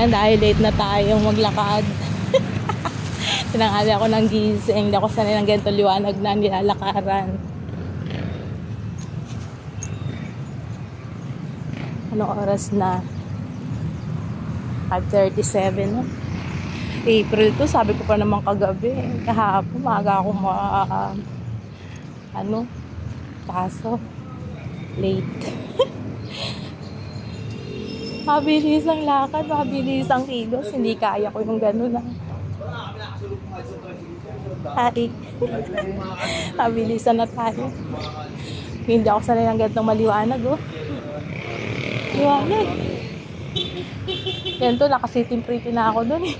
Ayan, dahil late na tayong maglakad. Tinanghali ako ng gising. Hindi ako sanay ng ganito liwanag na nilalakaran. Anong oras na? 5:37 no? April to, sabi ko pa naman kagabi. Kahapon, maaga ako kaso late. Mabilis ang lakad, mabilis ang kilos. Hindi kaya ko yung gano'n lang. Ay, mabilisan na tayo. Hindi ako sanay ng ganitong maliwanag, oh. Liwanag. Yan to, nakasiting pretty na ako dun, eh.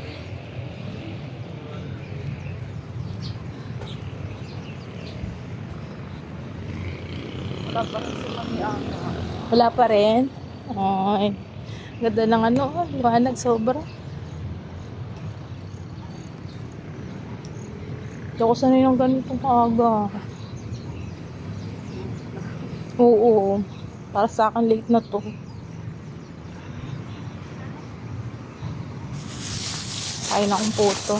Wala pa rin. Ay, ganda ng liwanag sobra. Hindi ako sanay ng ganitong kaga. Oo, para sa akin late na to. Kain akong puto.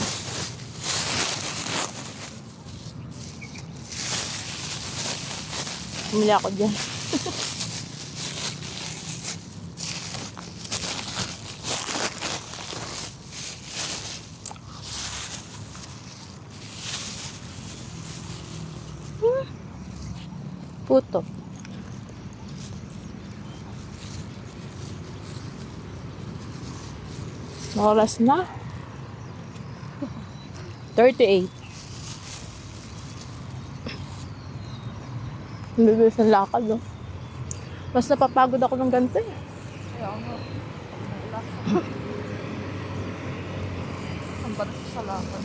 Bumili ako dyan. Puto. Oras na 38. Bibilis ng lakad, oh. Mas napapagod ako ng ganito, eh. Kaya nga. Ang batas sa lakad.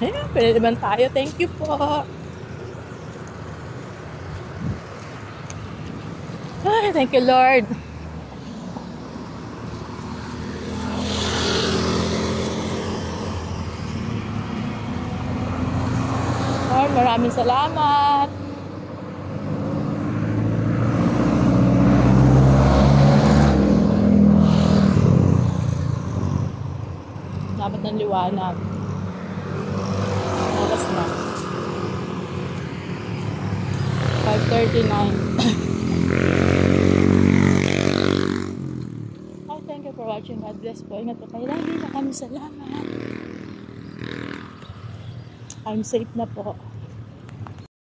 Ayan, pwede naman tayo. Thank you po. Ay, thank you, Lord. Lord, maraming salamat. Dapat ng liwanag. Oras na 5:39. Oh, thank you for watching. God bless po. Ingat po kayo lagi. Maraming salamat. I'm safe na po.